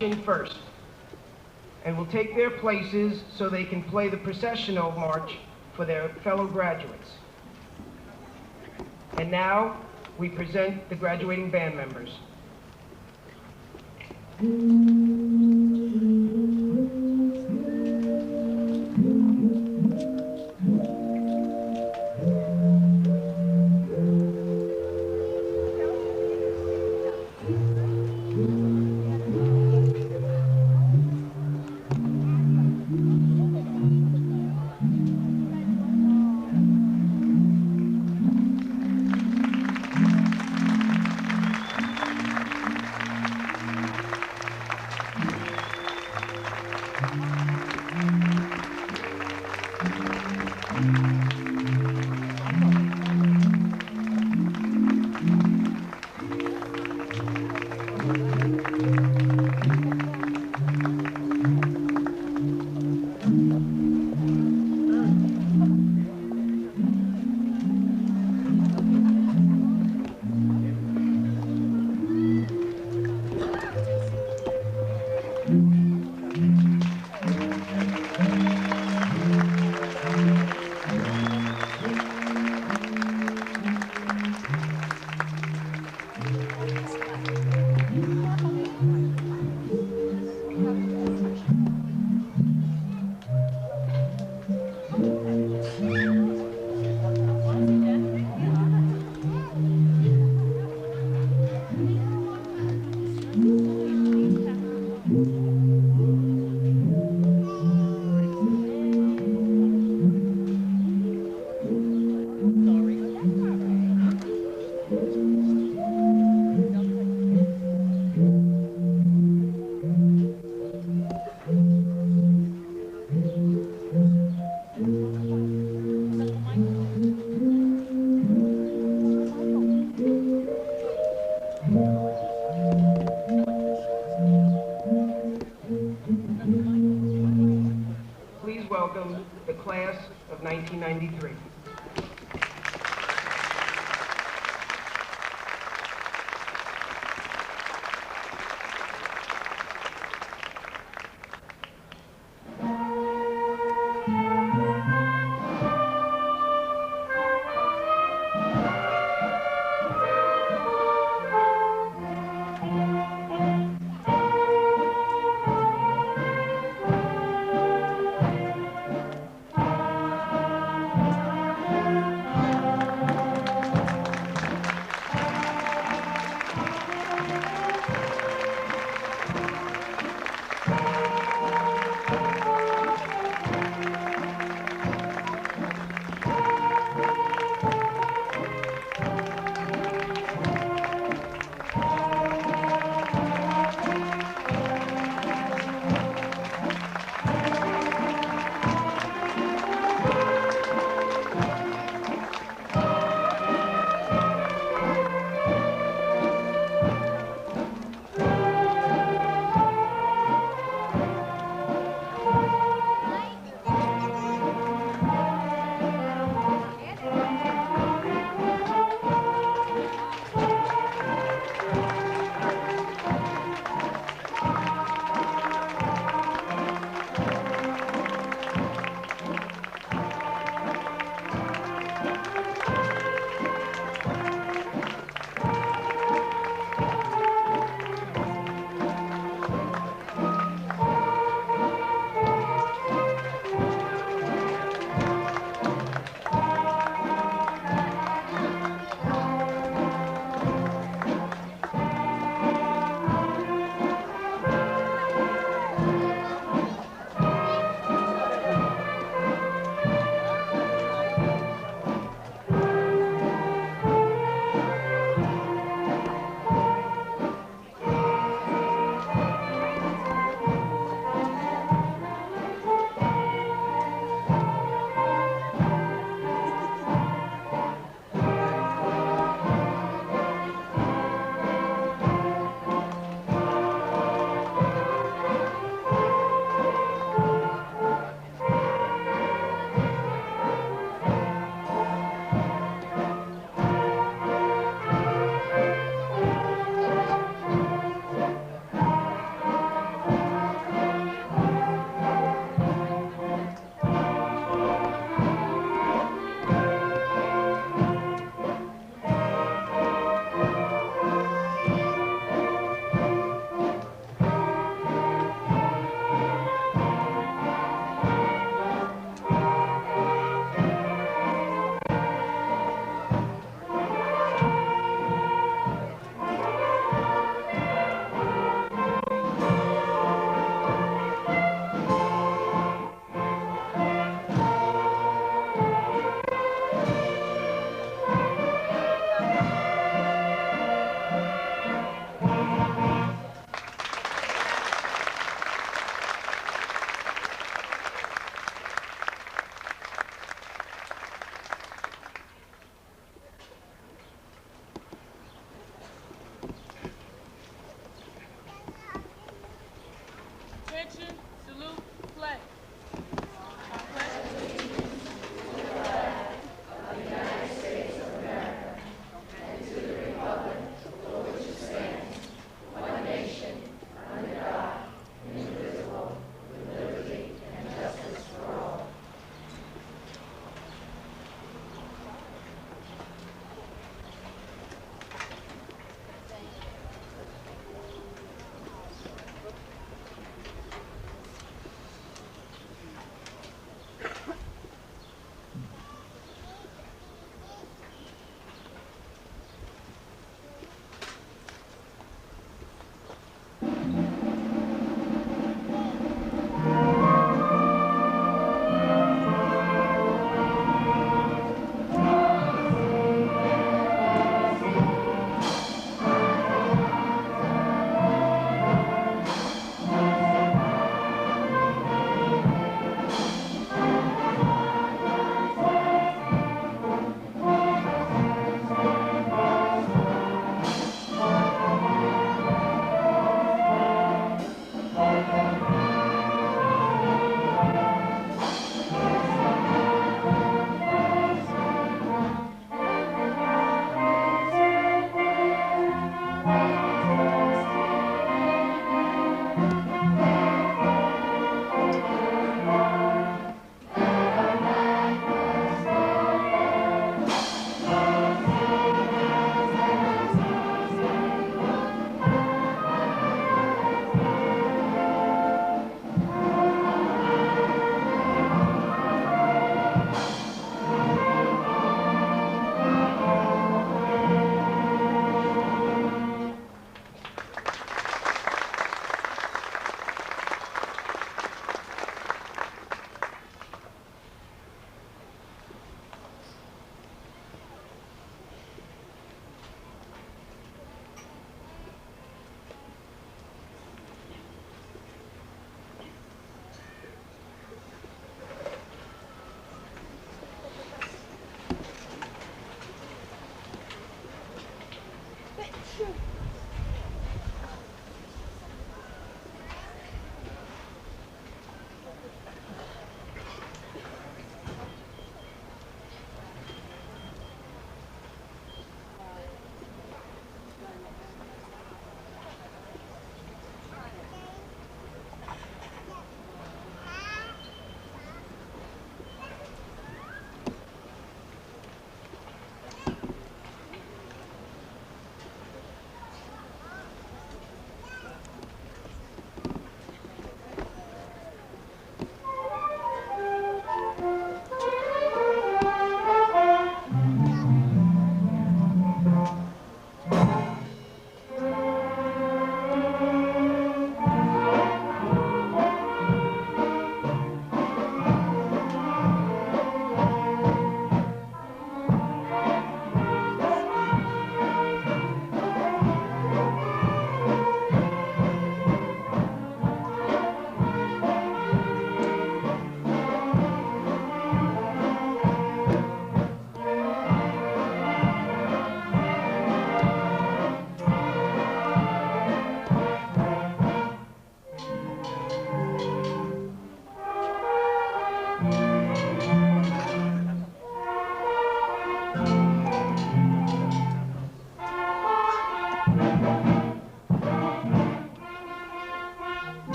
first, and will take their places so they can play the processional march for their fellow graduates. And now, we present the graduating band members. Please welcome the class of 1993. Attention, salute, play.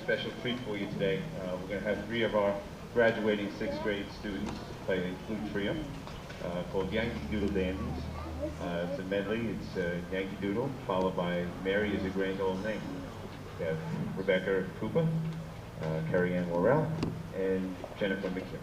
special treat for you today. We're going to have 3 of our graduating 6th grade students play a flute trio called Yankee Doodle Dandies. It's a medley. It's Yankee Doodle, followed by Mary is a Grand Old Name. We have Rebecca Cooper, Carrie Ann Worrell, and Jennifer McKim.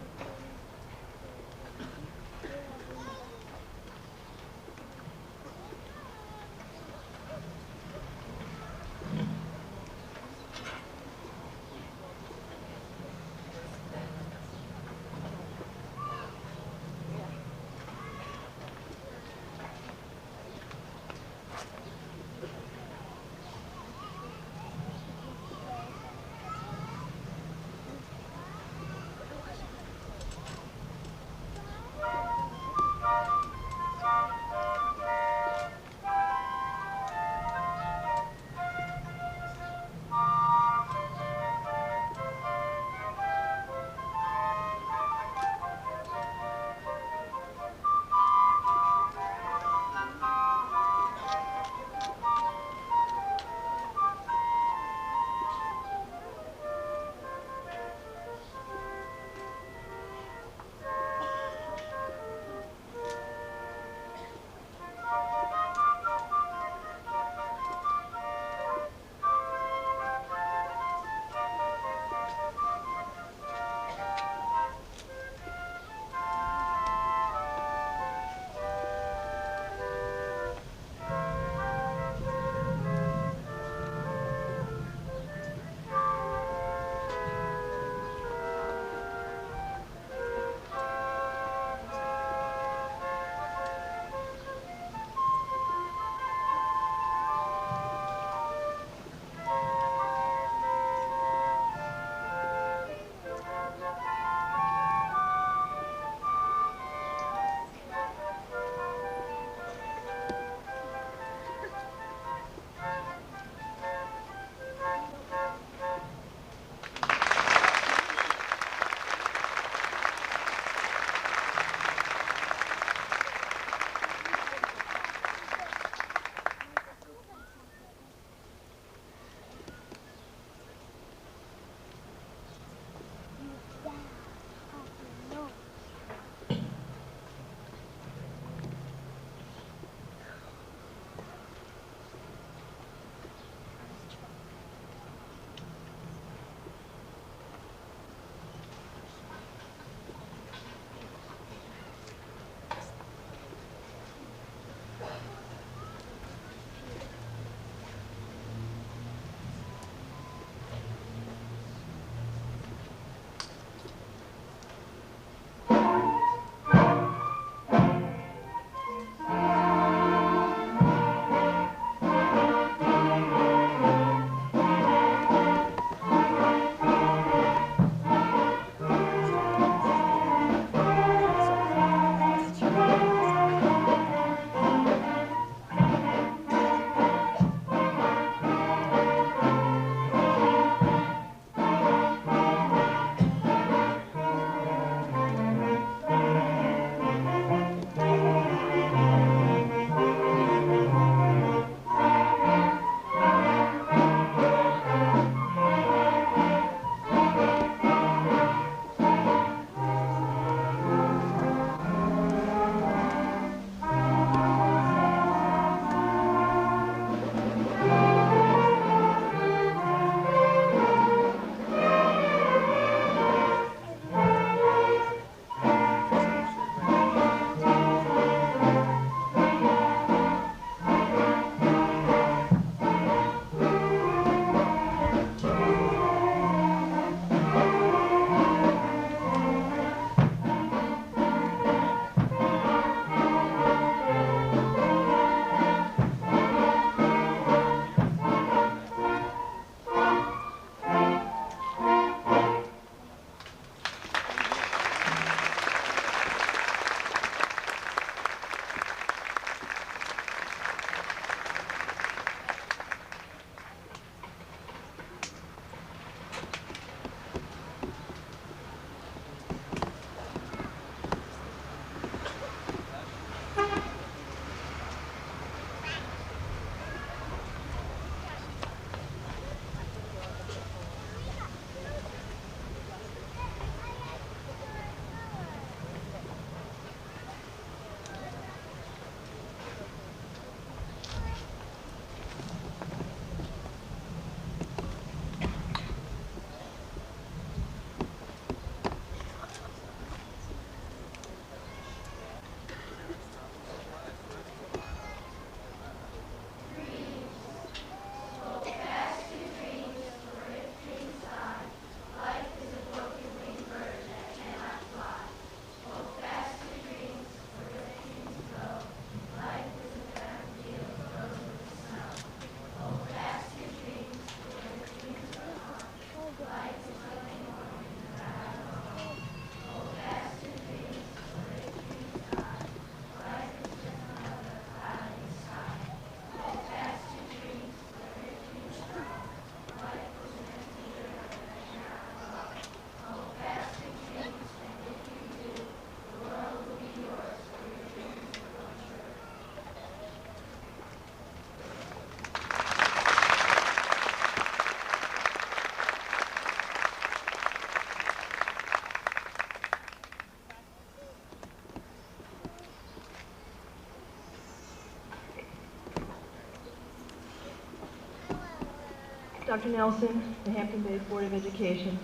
Dr. Nelson, the Hampton Bays Board of Education,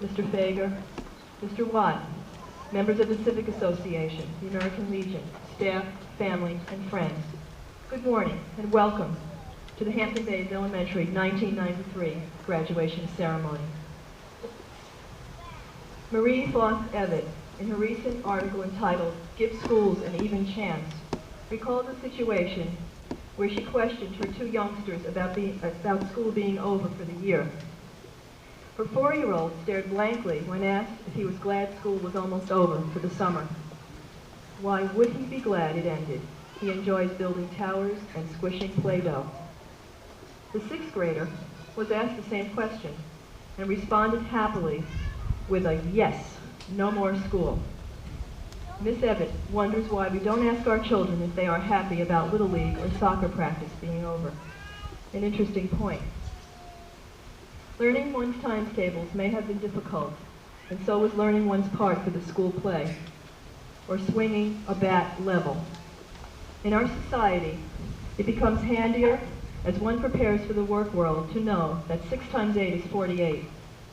Mr. Fager, Mr. Watt, members of the Civic Association, the American Legion, staff, family, and friends. Good morning and welcome to the Hampton Bays Elementary 1993 graduation ceremony. Marie Foss Evatt, in her recent article entitled "Give Schools an Even Chance," recalls a situation where she questioned her two youngsters about school being over for the year. Her 4-year-old stared blankly when asked if he was glad school was almost over for the summer. Why would he be glad it ended? He enjoys building towers and squishing Play-Doh. The 6th grader was asked the same question and responded happily with a yes, no more school. Miss Evatt wonders why we don't ask our children if they are happy about Little League or soccer practice being over. An interesting point. Learning one's times tables may have been difficult, and so was learning one's part for the school play, or swinging a bat level. In our society, it becomes handier as one prepares for the work world to know that 6 times 8 is 48,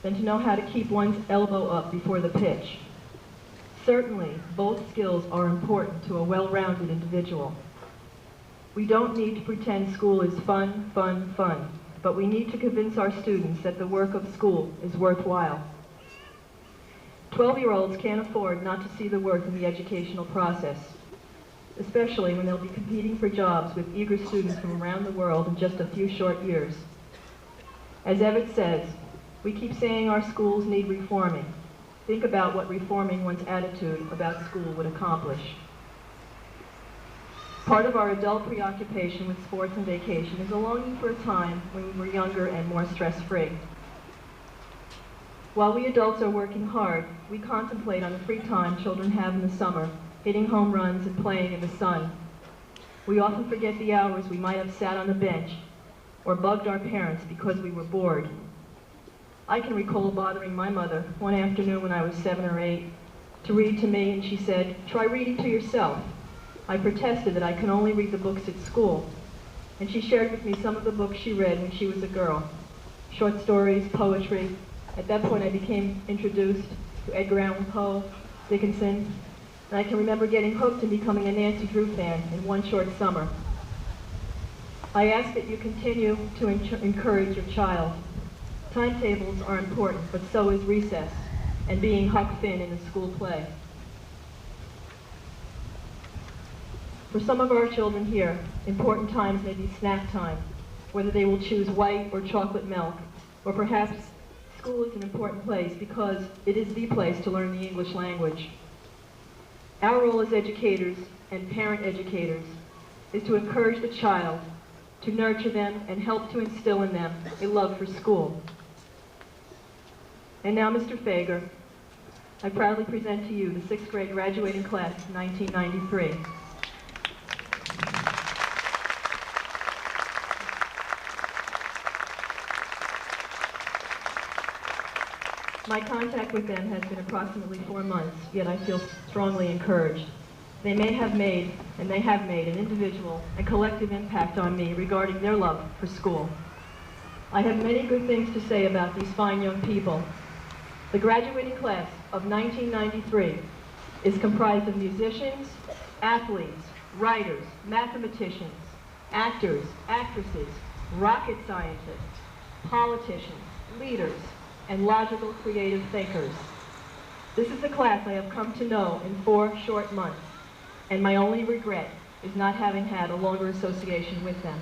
than to know how to keep one's elbow up before the pitch. Certainly, both skills are important to a well-rounded individual. We don't need to pretend school is fun, fun, fun, but we need to convince our students that the work of school is worthwhile. 12-year-olds can't afford not to see the worth in the educational process, especially when they'll be competing for jobs with eager students from around the world in just a few short years. As Evatt says, we keep saying our schools need reforming. Think about what reforming one's attitude about school would accomplish. Part of our adult preoccupation with sports and vacation is a longing for a time when we were younger and more stress-free. While we adults are working hard, we contemplate on the free time children have in the summer, hitting home runs and playing in the sun. We often forget the hours we might have sat on the bench or bugged our parents because we were bored. I can recall bothering my mother one afternoon when I was 7 or 8 to read to me, and she said, "Try reading to yourself." I protested that I can only read the books at school, and she shared with me some of the books she read when she was a girl. Short stories, poetry. At that point I became introduced to Edgar Allan Poe, Dickinson, and I can remember getting hooked and becoming a Nancy Drew fan in one short summer. I ask that you continue to encourage your child. Timetables are important, but so is recess and being Huck Finn in the school play. For some of our children here, important times may be snack time, whether they will choose white or chocolate milk, or perhaps school is an important place because it is the place to learn the English language. Our role as educators and parent educators is to encourage the child, to nurture them, and help to instill in them a love for school. And now, Mr. Fager, I proudly present to you the 6th grade graduating class of 1993. My contact with them has been approximately 4 months, yet I feel strongly encouraged. They have made an individual and collective impact on me regarding their love for school. I have many good things to say about these fine young people. The graduating class of 1993 is comprised of musicians, athletes, writers, mathematicians, actors, actresses, rocket scientists, politicians, leaders, and logical, creative thinkers. This is the class I have come to know in 4 short months, and my only regret is not having had a longer association with them.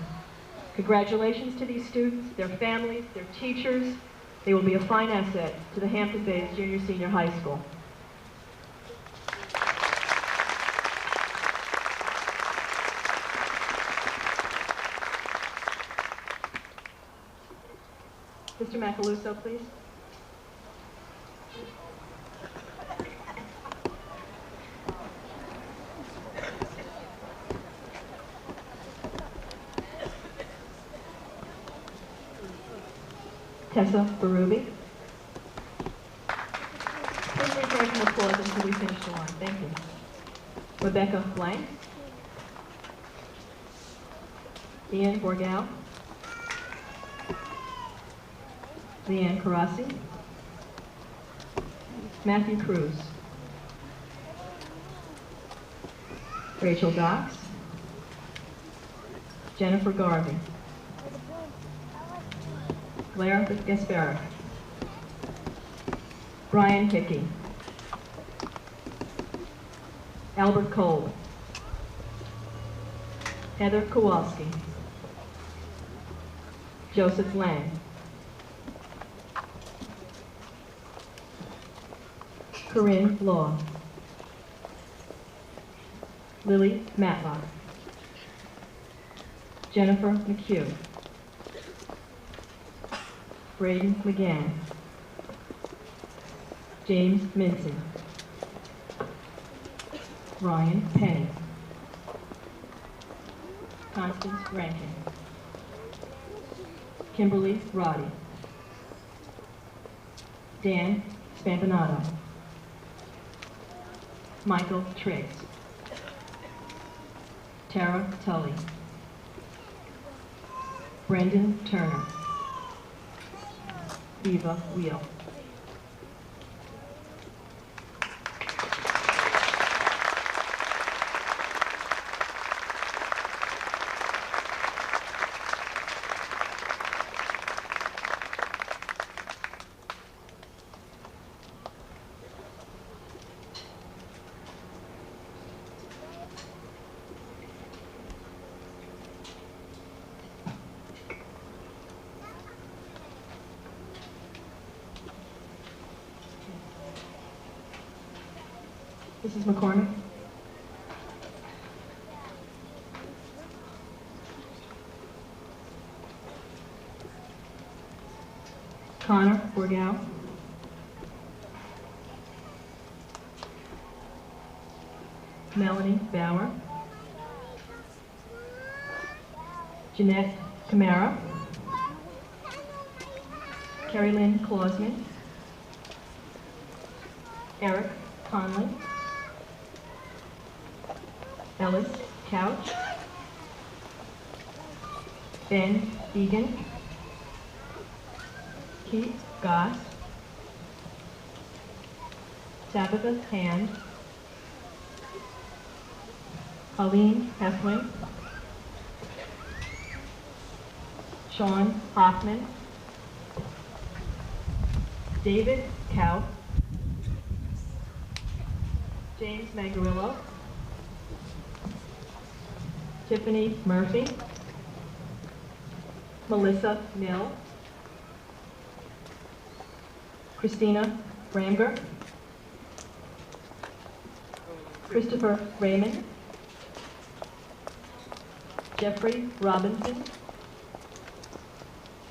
Congratulations to these students, their families, their teachers. They will be a fine asset to the Hampton Bays Junior Senior High School. Mr. Macaluso, please. Tessa Berube. Please refrain from applause until we finish the line. Thank you. Rebecca Blank. Ian Borgal. Leanne Carassi, Matthew Cruz, Rachel Dox, Jennifer Garvey, Claire Gaspara, Brian Hickey, Albert Cole, Heather Kowalski, Joseph Lang, Corinne Law, Lily Matlock, Jennifer McHugh, Braden McGann, James Mincy, Ryan Penny, Constance Rankin, Kimberly Roddy, Dan Spampanato, Michael Triggs, Tara Tully, Brendan Turner, Eva Wheel. Mrs. McCormick. Connor Borgow. Melanie Bauer. Jeanette Camara. Carrie Lynn Clausman. Eric Conley. Ellis Couch, Ben Egan, Keith Goss, Tabitha Hand, Colleen Heflin, Sean Hoffman, David Cow, James Magarillo, Tiffany Murphy, Melissa Mill, Christina Bramger, Christopher Raymond, Jeffrey Robinson,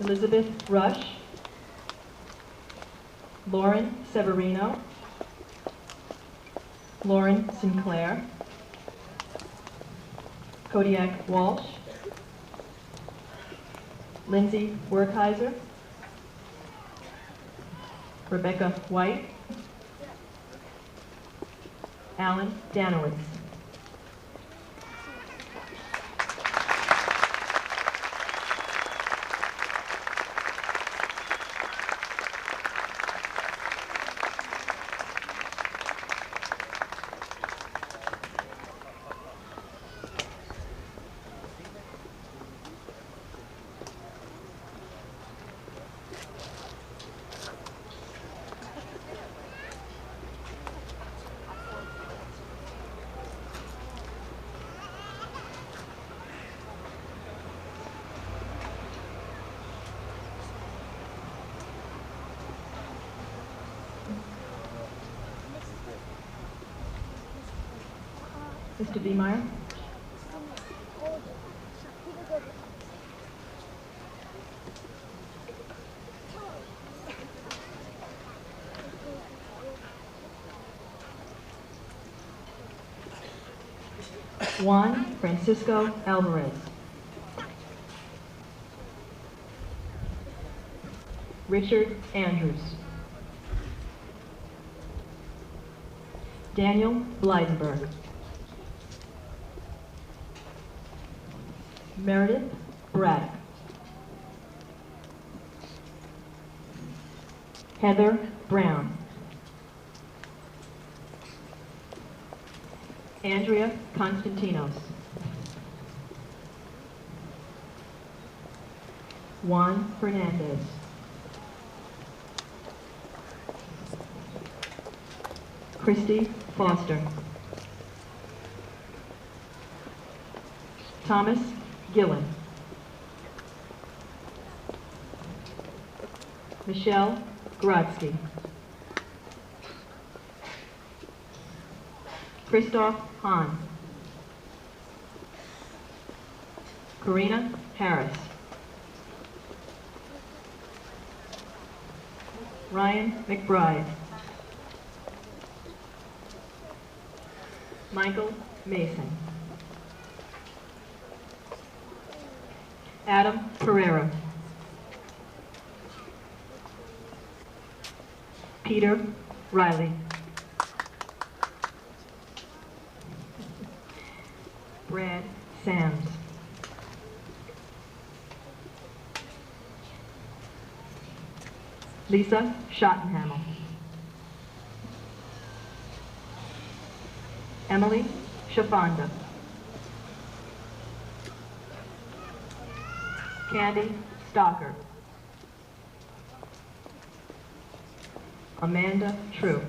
Elizabeth Rush, Lauren Severino, Lauren Sinclair, Kodiak Walsh, Lindsay Werkheiser, Rebecca White, Alan Danowitz. Mr. Biemeyer. Juan Francisco Alvarez. Richard Andrews. Daniel Bleidenberg. Meredith Braddock. Heather Brown. Andrea Constantinos. Juan Fernandez. Christy Foster. Thomas Gillen. Michelle Grodsky. Christoph Hahn. Karina Harris. Ryan McBride. Michael Mason. Adam Pereira. Peter Riley. Brad Sams. Lisa Schottenhamel. Emily Shafanda. Candy Stalker. Amanda True.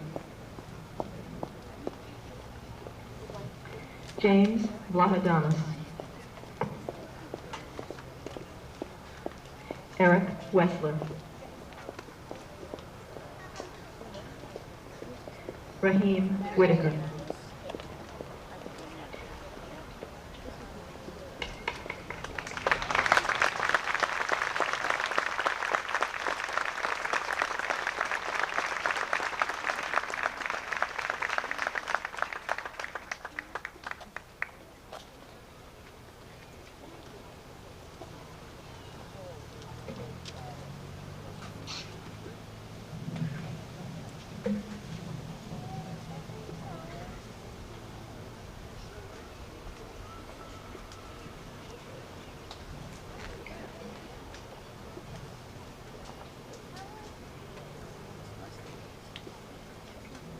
James Vlahodamus. Eric Wessler. Raheem Whitaker.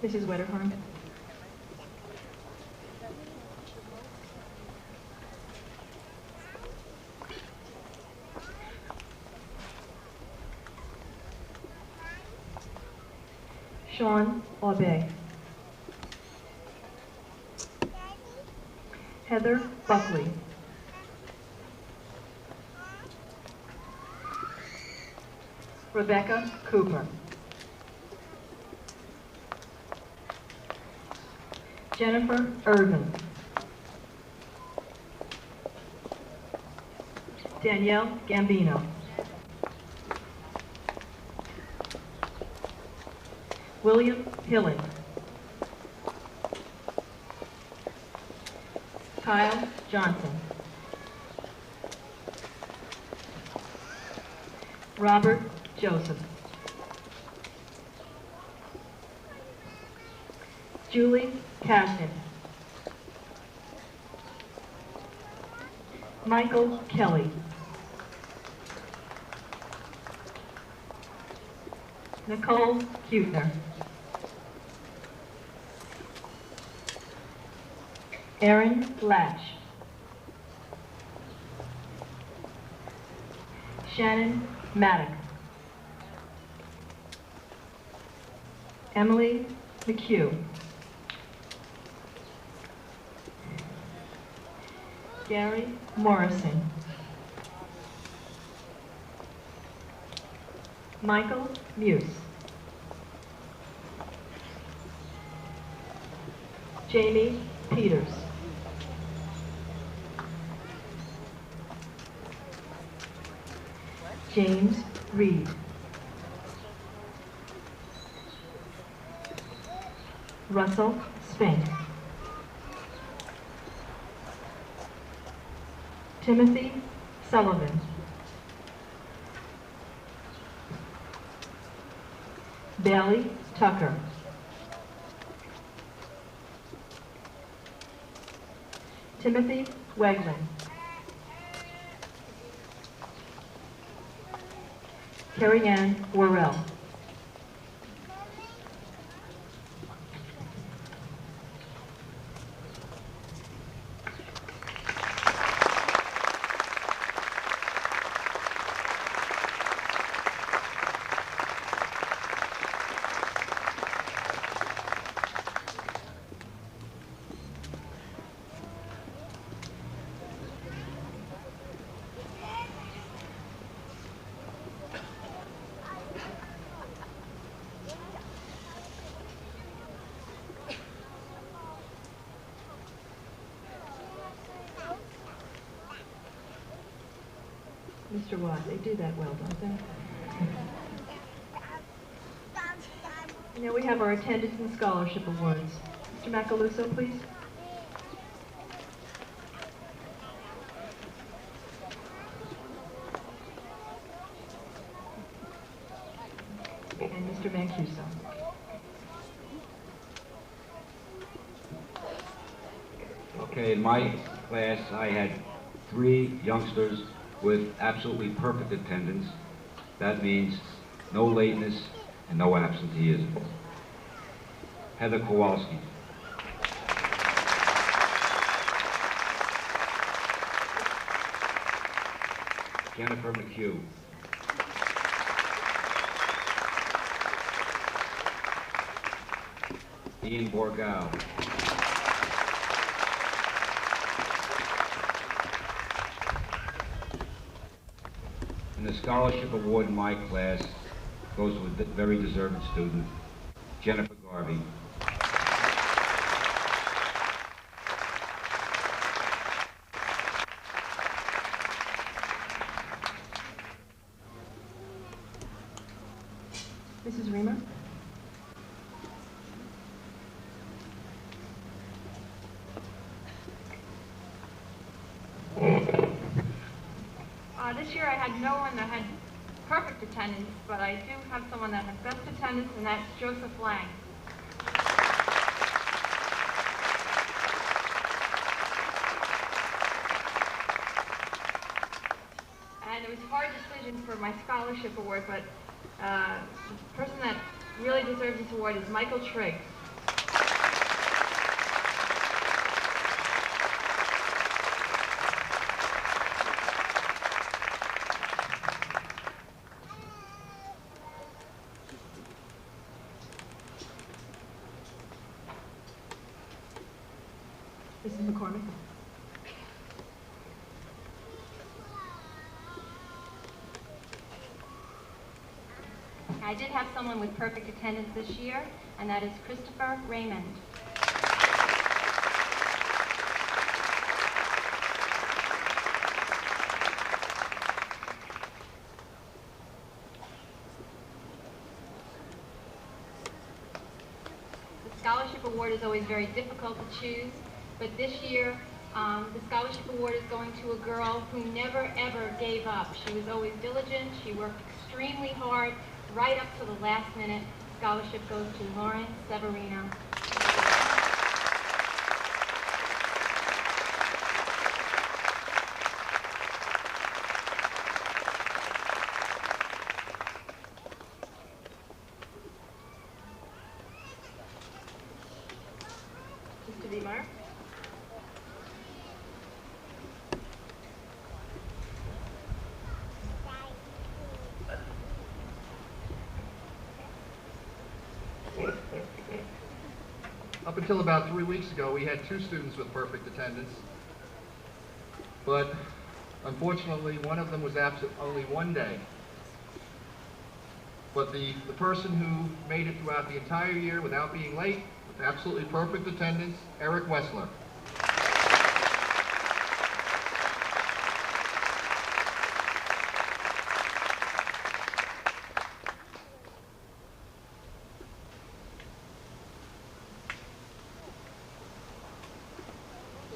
Mrs. Wetterhorn. Sean Aube. Heather Buckley. Rebecca Cooper. Jennifer Irvin. Danielle Gambino. William Hillen. Kyle Johnson. Robert Joseph. Julie Kasdan. Michael Kelly. Nicole Kuetner. Aaron Latch. Shannon Maddock. Emily McHugh. Gary Morrison. Michael Muse. Jamie Peters. James Reed. Russell Spink. Timothy Sullivan. Bailey Tucker. Timothy Wegman. Carrie Ann Worrell. Mr. Watt, they do that well, don't they? And now we have our attendance and scholarship awards. Mr. Macaluso, please. And Mr. Mancuso. Okay, in my class, I had 3 youngsters with absolutely perfect attendance. That means no lateness and no absenteeism. Heather Kowalski. Jennifer McHugh. Ian Borgau. And the scholarship award in my class goes to a very deserving student, Jennifer Garvey. Mrs. Reamer? This year I had no one that had perfect attendance, but I do have someone that had best attendance, and that's Joseph Lang. And it was a hard decision for my scholarship award, but the person that really deserves this award is Michael Triggs. Mrs. McCormick? I did have someone with perfect attendance this year, and that is Christopher Raymond. The scholarship award is always very difficult to choose, but this year the scholarship award is going to a girl who never ever gave up. She was always diligent, she worked extremely hard, right up to the last minute. Scholarship goes to Lauren Severino. Mr. Demeyer? Up until about 3 weeks ago, we had 2 students with perfect attendance, but unfortunately, one of them was absent only 1 day. But the person who made it throughout the entire year without being late, with absolutely perfect attendance, Eric Wessler.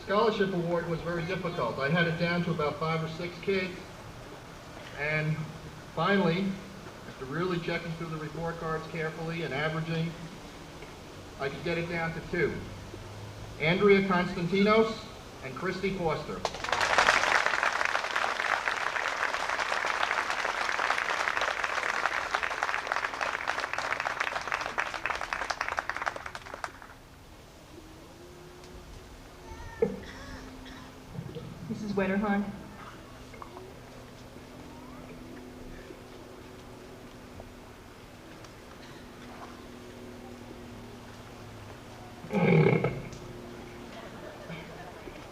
Scholarship award was very difficult. I had it down to about 5 or 6 kids, and finally, after really checking through the report cards carefully and averaging, I could get it down to 2. Andrea Constantinos and Christy Foster. Mrs. Wetterhorn?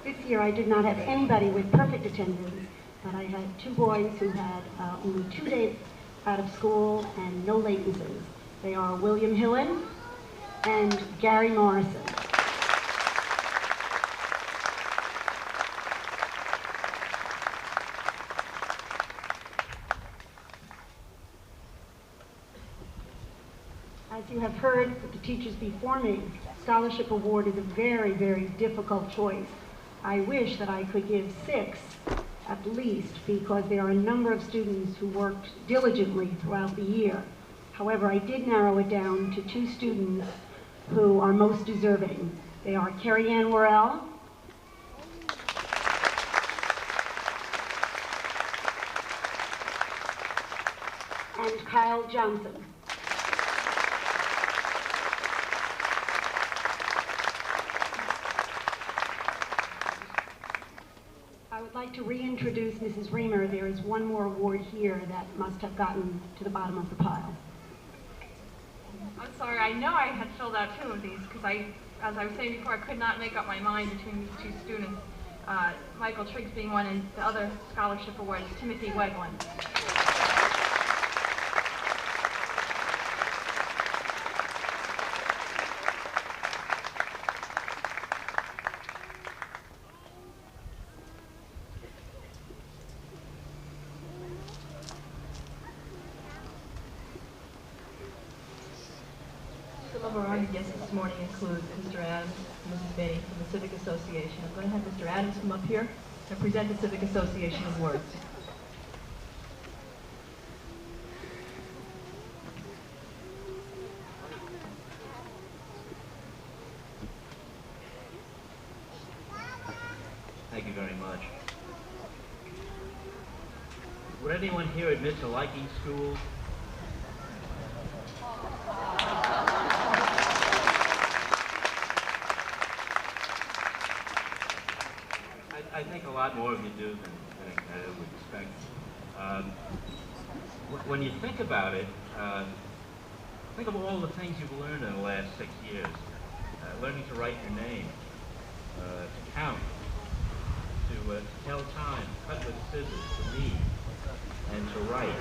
This year I did not have anybody with perfect attendance, but I had 2 boys who had only 2 days out of school and no latencies. They are William Hillen and Gary Morrison. heard the teachers before me, scholarship award is a very, very difficult choice. I wish that I could give 6 at least, because there are a number of students who worked diligently throughout the year. However, I did narrow it down to 2 students who are most deserving. They are Carrie Ann Worrell and Kyle Johnson. I would like to reintroduce Mrs. Reamer. There is one more award here that must have gotten to the bottom of the pile. I'm sorry, I know I had filled out 2 of these because as I was saying before, I could not make up my mind between these 2 students. Michael Triggs being one, and the other scholarship award is Timothy Weglin. Some of our honored guests this morning include Mr. Adams and Mrs. Benny from the Civic Association. I'm going to have Mr. Adams come up here and present the Civic Association awards. Thank you very much. Would anyone here admit to liking school? I think a lot more of you do than I would expect. When you think about it, think of all the things you've learned in the last 6 years. Learning to write your name, to count, to tell time, cut with scissors, to read, and to write.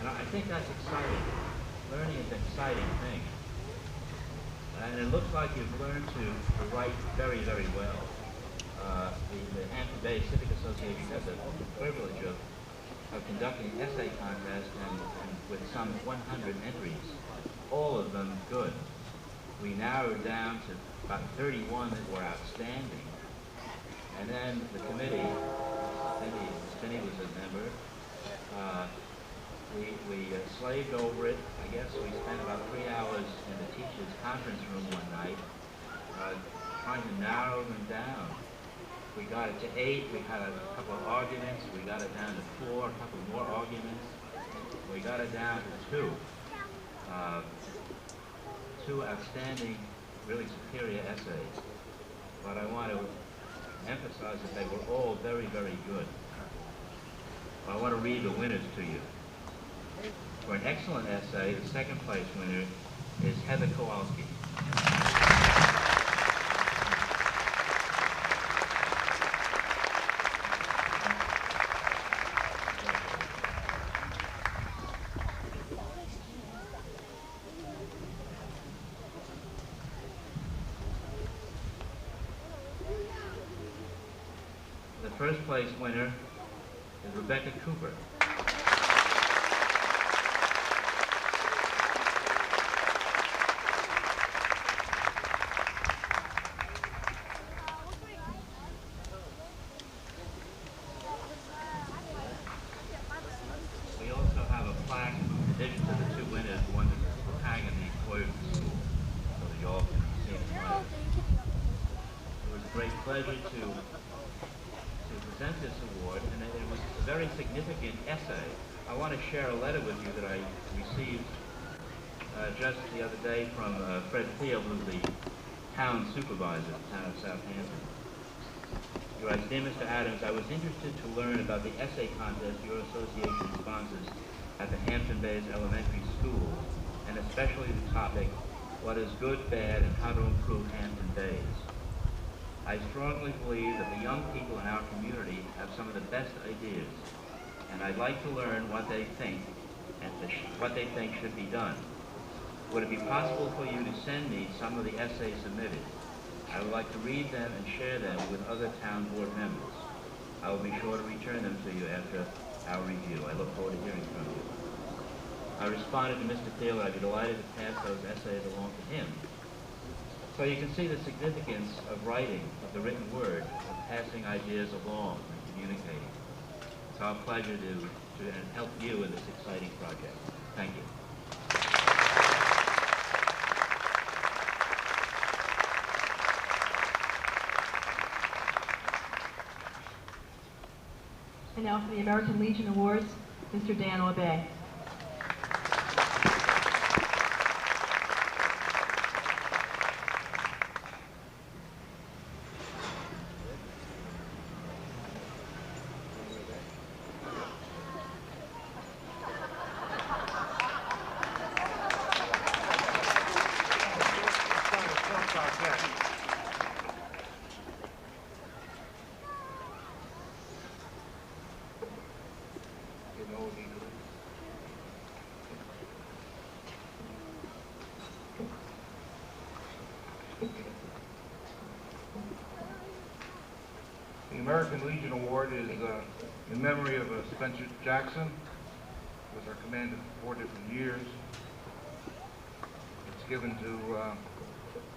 And I think that's exciting. Learning is an exciting thing. And it looks like you've learned to write very, very well. The Hampton Bay Civic Association has the privilege of conducting an essay contest and with some 100 entries, all of them good. We narrowed down to about 31 that were outstanding. And then the committee, Spinny was a member, we slaved over it. I guess we spent about 3 hours in the teachers' conference room one night trying to narrow them down. We got it to 8, we had a couple of arguments, we got it down to 4, a couple more arguments, we got it down to 2. 2 outstanding, really superior essays. But I want to emphasize that they were all very, very good. I want to read the winners to you. For an excellent essay, the second place winner is Heather Kowalski. The first place winner is Rebecca Cooper. We also have a plaque in addition to the 2 winners, one that will hang in the foyer of the school, so that you all can see it. It was a great pleasure to present this award, and it was a very significant essay. I want to share a letter with you that I received just the other day from Fred Field, who's the town supervisor of the town of Southampton. He writes, "Dear Mr. Adams, I was interested to learn about the essay contest your association sponsors at the Hampton Bays Elementary School, and especially the topic, what is good, bad, and how to improve Hampton Bays. I strongly believe that the young people in our community have some of the best ideas, and I'd like to learn what they think and what they think should be done. Would it be possible for you to send me some of the essays submitted? I would like to read them and share them with other town board members. I will be sure to return them to you after our review. I look forward to hearing from you." I responded to Mr. Taylor, I'd be delighted to pass those essays along to him. So you can see the significance of writing, of the written word, of passing ideas along and communicating. It's our pleasure to help you in this exciting project. Thank you. And now for the American Legion Awards, Mr. Dan Orbay. The American Legion Award is in memory of Spencer Jackson, who was our commander for 4 different years. It's given to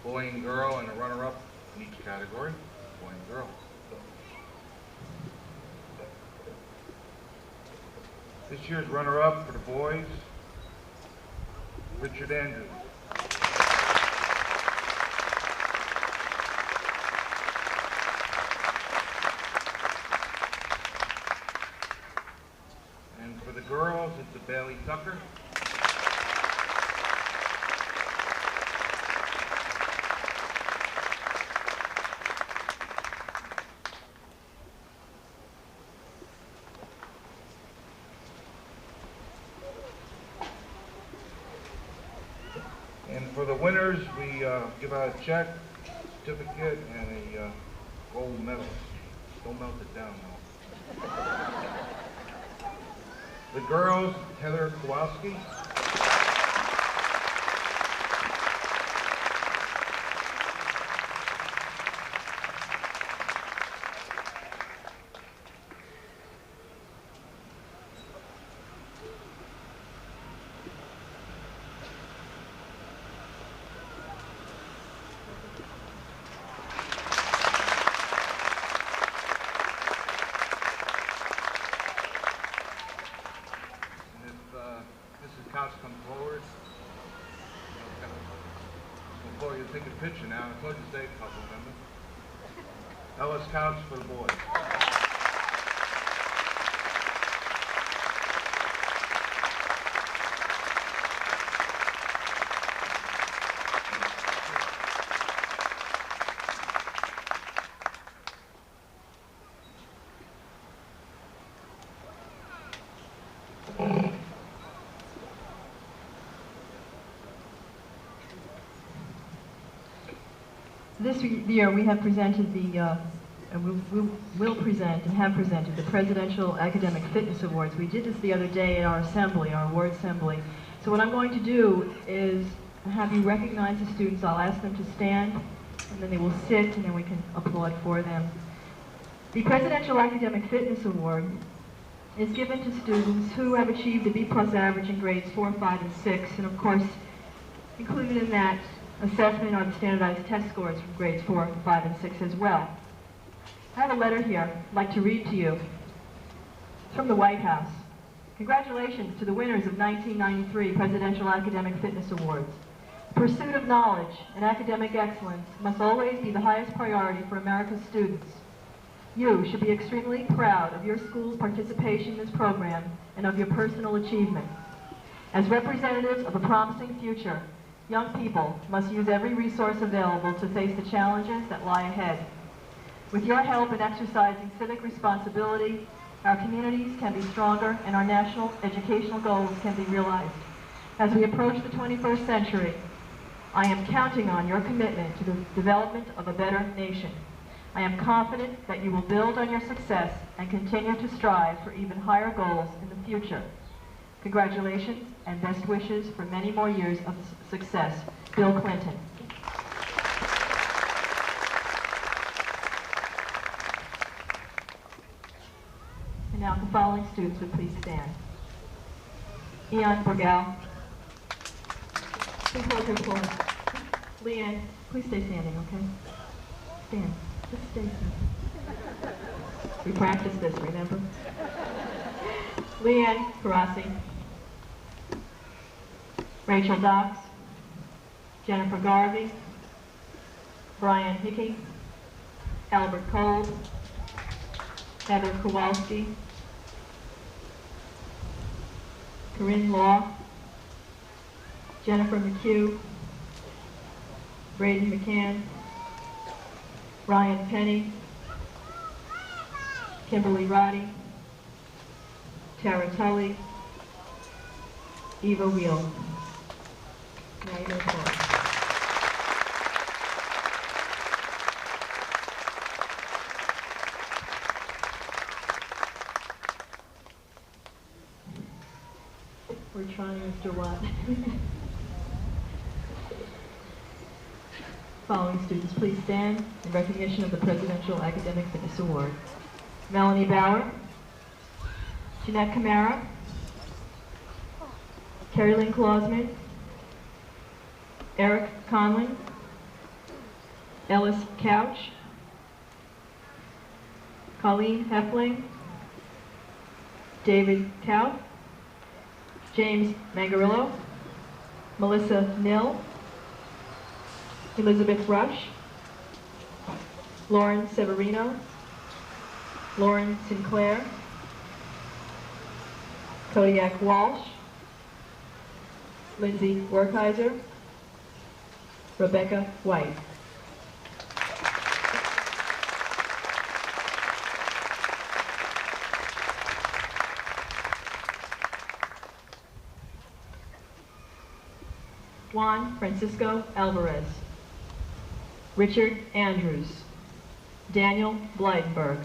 boy and girl and a runner-up in each category, boy and girl. This year's runner-up for the boys, Richard Andrews. And for the girls, it's a Bailey Tucker. And for the winners, we give out a check, certificate, and a gold medal. Don't melt it down, though. The girls, Heather Kowalski. Come forward. Before you take a picture now, I'll close the stage, couple members. Ellis Couch for the boys. This year we have presented will present and have presented the Presidential Academic Fitness Awards. We did this the other day at our assembly, our award assembly. So what I'm going to do is have you recognize the students. I'll ask them to stand, and then they will sit, and then we can applaud for them. The Presidential Academic Fitness Award is given to students who have achieved a B+ average in grades 4, 5, and 6, and of course, included in that assessment are the standardized test scores from grades 4, 5, and 6 as well. I have a letter here I'd like to read to you. It's from the White House. Congratulations to the winners of 1993 Presidential Academic Fitness Awards. Pursuit of knowledge and academic excellence must always be the highest priority for America's students. You should be extremely proud of your school's participation in this program and of your personal achievement. As representatives of a promising future, young people must use every resource available to face the challenges that lie ahead. With your help in exercising civic responsibility, our communities can be stronger and our national educational goals can be realized. As we approach the 21st century, I am counting on your commitment to the development of a better nation. I am confident that you will build on your success and continue to strive for even higher goals in the future. Congratulations and best wishes for many more years of success. Bill Clinton. And now the following students would please stand. Eon Burgal. Please hold your applause. Leanne, please stay standing, okay? Stand. Just stay standing. We practiced this, remember? Leanne Karasi. Rachel Dox. Jennifer Garvey. Brian Hickey. Albert Cole. Heather Kowalski. Corinne Law. Jennifer McHugh. Braden McCann. Ryan Penny. Kimberly Roddy. Tara Tully. Eva Wheel. Now you may applaud. We're trying, Mr. Watt. Following students, please stand in recognition of the Presidential Academic Fitness Award. Melanie Bauer, Jeanette Camara, Carrie Lynn Clausman, Eric Conlon, Ellis Couch, Colleen Heffling, David Couch, James Mangarillo, Melissa Nill, Elizabeth Rush, Lauren Severino, Lauren Sinclair, Kodiak Walsh, Lindsay Werkheiser, Rebecca White. Juan Francisco Alvarez, Richard Andrews, Daniel Blydenberg,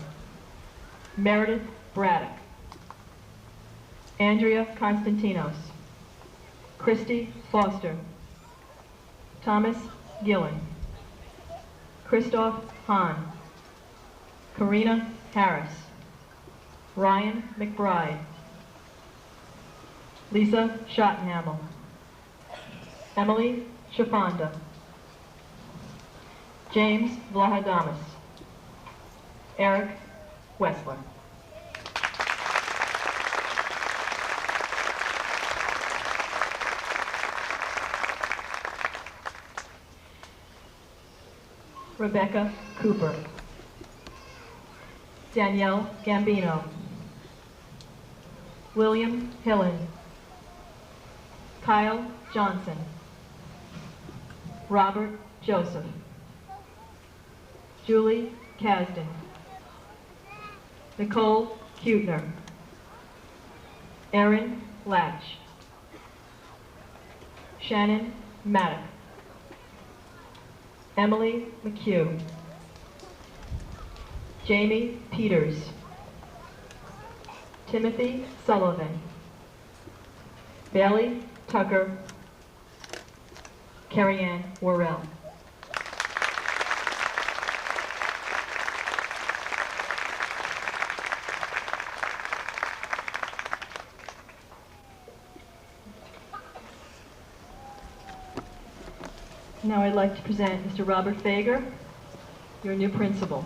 Meredith Braddock, Andrea Constantinos, Christy Foster, Thomas Gillen, Christoph Hahn, Karina Harris, Ryan McBride, Lisa Schottenhamel, Emily Chafonda, James Vlahadamas, Eric Wessler. Rebecca Cooper, Danielle Gambino, William Hillen, Kyle Johnson, Robert Joseph, Julie Kasdan, Nicole Kuetner, Erin Latch, Shannon Maddock, Emily McHugh, Jamie Peters, Timothy Sullivan, Bailey Tucker, Carrie Ann Worrell. Now I'd like to present Mr. Robert Fager, your new principal.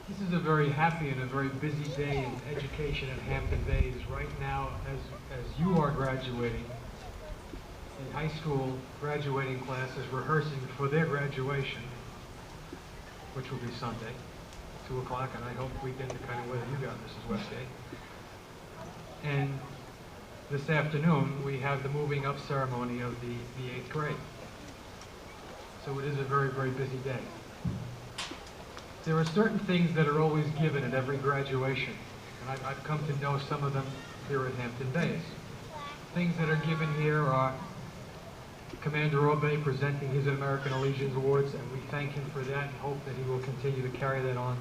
This is a very happy and a very busy day in education at Hampton Bays. Right now, as you are graduating, the high school graduating class is rehearsing for their graduation, which will be Sunday, 2 o'clock, and I hope we get the kind of weather you got, Mrs. Westgate. And this afternoon, we have the moving up ceremony of the 8th grade. So it is a very, very busy day. There are certain things that are always given at every graduation, and I've come to know some of them here at Hampton Bays. Things that are given here are Commander Obey presenting his American Allegiance Awards, and we thank him for that and hope that he will continue to carry that on.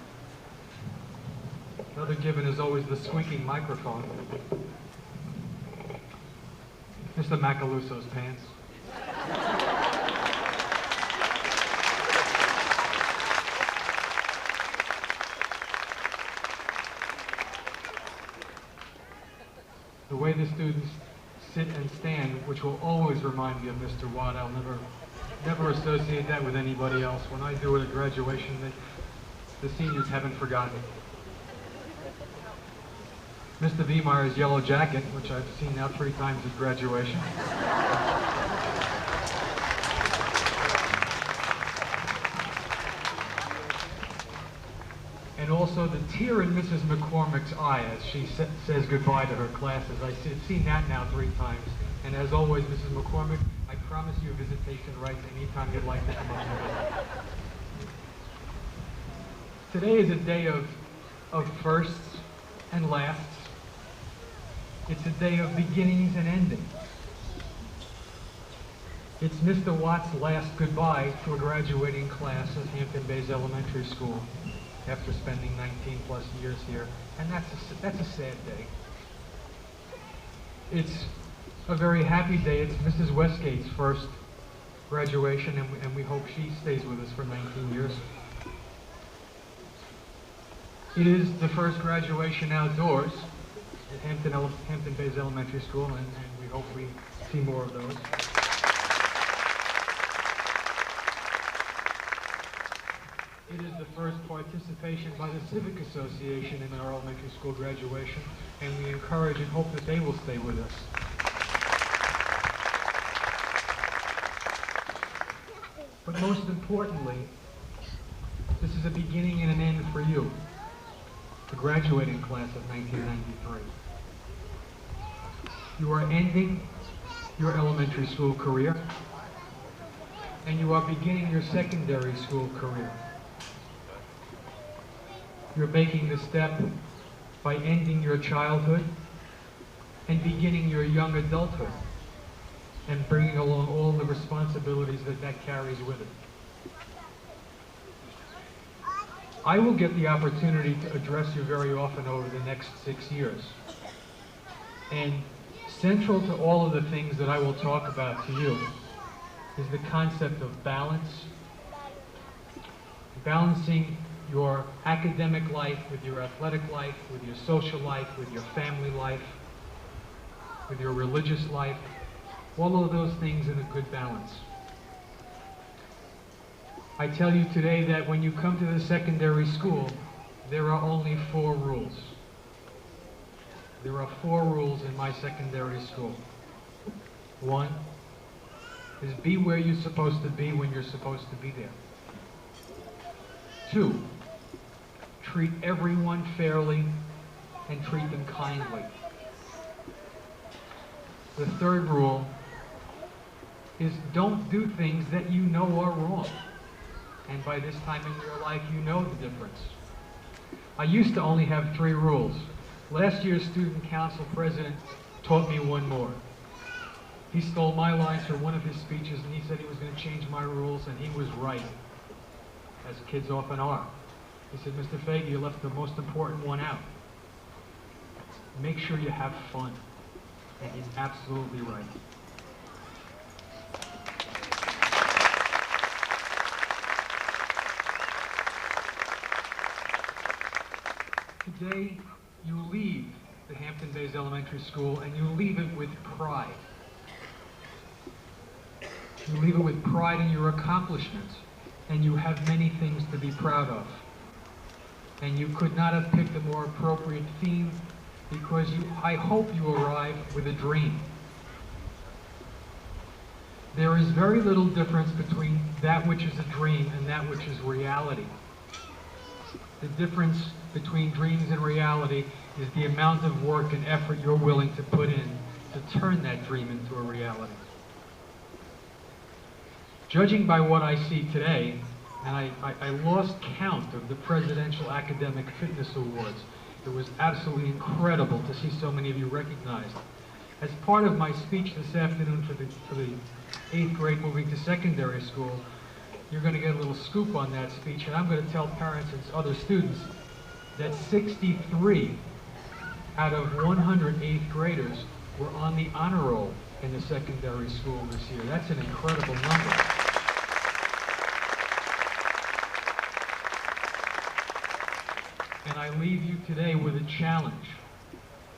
Another given is always the squeaking microphone. Mr. Macaluso's pants. The way the students sit and stand, which will always remind me of Mr. Watt. I'll never associate that with anybody else. When I do it at graduation, the seniors haven't forgotten. Mr. Viemeyer's yellow jacket, which I've seen now 3 times at graduation. And also the tear in Mrs. McCormick's eye as she says goodbye to her classes. I've seen that now 3 times. And as always, Mrs. McCormick, I promise you visitation rights anytime you'd like to come up and visit. Today is a day of firsts and lasts. It's a day of beginnings and endings. It's Mr. Watt's last goodbye to a graduating class at Hampton Bays Elementary School after spending 19 plus years here, and that's a sad day. It's a very happy day. It's Mrs. Westgate's first graduation, and we hope she stays with us for 19 years. It is the first graduation outdoors at Hampton Bays Elementary School, and we hope we see more of those. It is the first participation by the Civic Association in our elementary school graduation, and we encourage and hope that they will stay with us. But most importantly, this is a beginning and an end for you, the graduating class of 1993. You are ending your elementary school career, and you are beginning your secondary school career. You're making the step by ending your childhood and beginning your young adulthood and bringing along all the responsibilities that carries with it. I will get the opportunity to address you very often over the next 6 years. And central to all of the things that I will talk about to you is the concept of balance, balancing your academic life with your athletic life, with your social life, with your family life, with your religious life, all of those things in a good balance. I tell you today that when you come to the secondary school, there are only 4 rules. There are 4 rules in my secondary school. 1 is be where you're supposed to be when you're supposed to be there. 2, treat everyone fairly and treat them kindly. The 3rd rule is don't do things that you know are wrong. And by this time in your life, you know the difference. I used to only have 3 rules. Last year's student council president taught me 1 more. He stole my lines from one of his speeches, and he said he was going to change my rules, and he was right, as kids often are. He said, Mr. Fagin, you left the most important one out. Make sure you have fun. And he's absolutely right. Today, you leave the Hampton Bays Elementary School, and you leave it with pride. You leave it with pride in your accomplishments, and you have many things to be proud of. And you could not have picked a more appropriate theme, because I hope you arrive with a dream. There is very little difference between that which is a dream and that which is reality. The difference between dreams and reality is the amount of work and effort you're willing to put in to turn that dream into a reality. Judging by what I see today, and I lost count of the Presidential Academic Fitness Awards. It was absolutely incredible to see so many of you recognized. As part of my speech this afternoon for the 8th grade moving to secondary school, you're going to get a little scoop on that speech, and I'm going to tell parents and other students that 63 out of 100 8th graders were on the honor roll in the secondary school this year. That's an incredible number. And I leave you today with a challenge.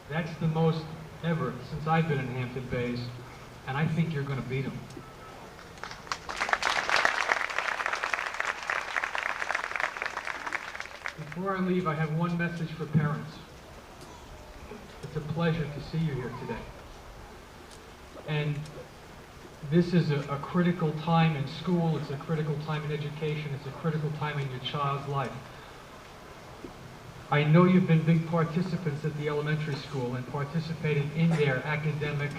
That's the most ever since I've been in Hampton Bays, and I think you're going to beat them. Before I leave, I have one message for parents. It's a pleasure to see you here today. And this is a critical time in school, it's a critical time in education, it's a critical time in your child's life. I know you've been big participants at the elementary school and participated in their academic,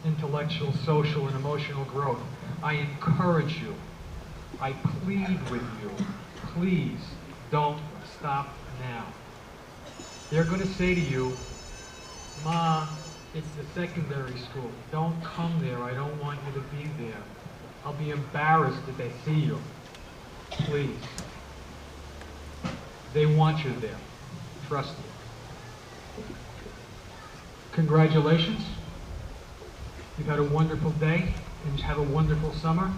intellectual, social, and emotional growth. I encourage you, I plead with you, please don't stop now. They're going to say to you, Ma, it's the secondary school. Don't come there. I don't want you to be there. I'll be embarrassed if they see you. Please. They want you there. Trust me. Congratulations. You've had a wonderful day and have a wonderful summer.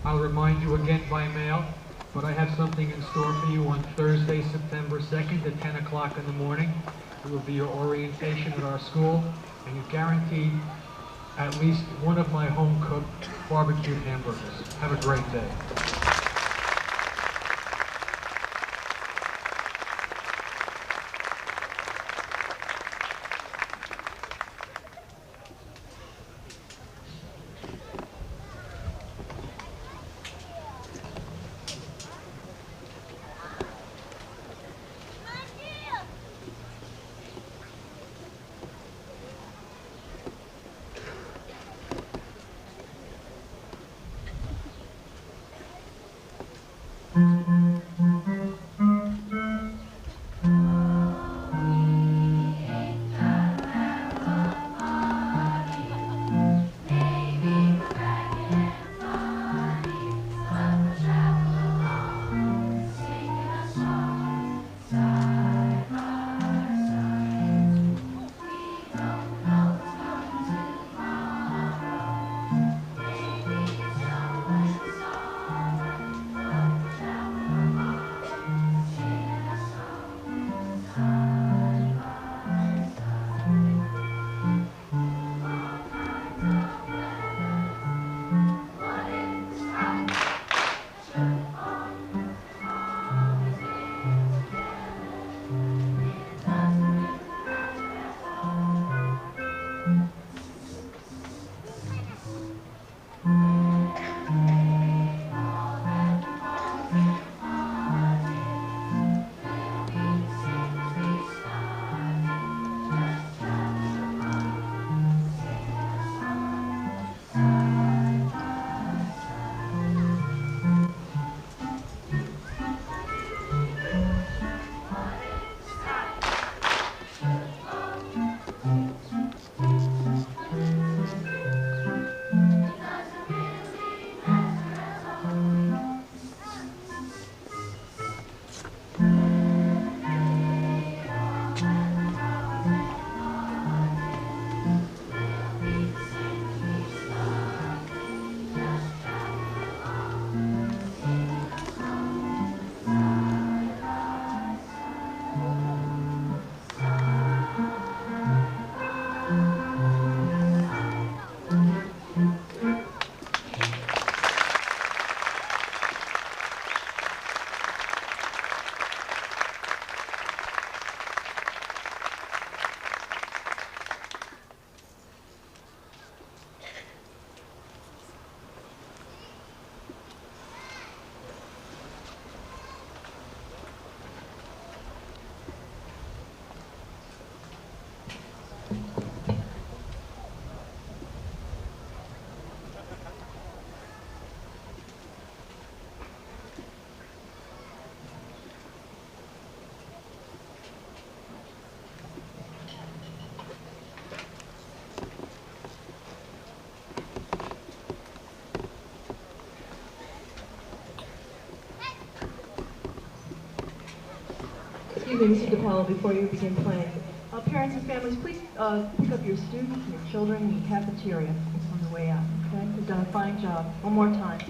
I'll remind you again by mail, but I have something in store for you on Thursday, September 2nd at 10 o'clock in the morning. It will be your orientation at our school, and you're guaranteed at least one of my home-cooked barbecued hamburgers. Have a great day. Excuse me, Mr. DePaulo, before you begin playing. Parents and families, please pick up your students and your children in the cafeteria. the way out, okay? You've done a fine job. One more time.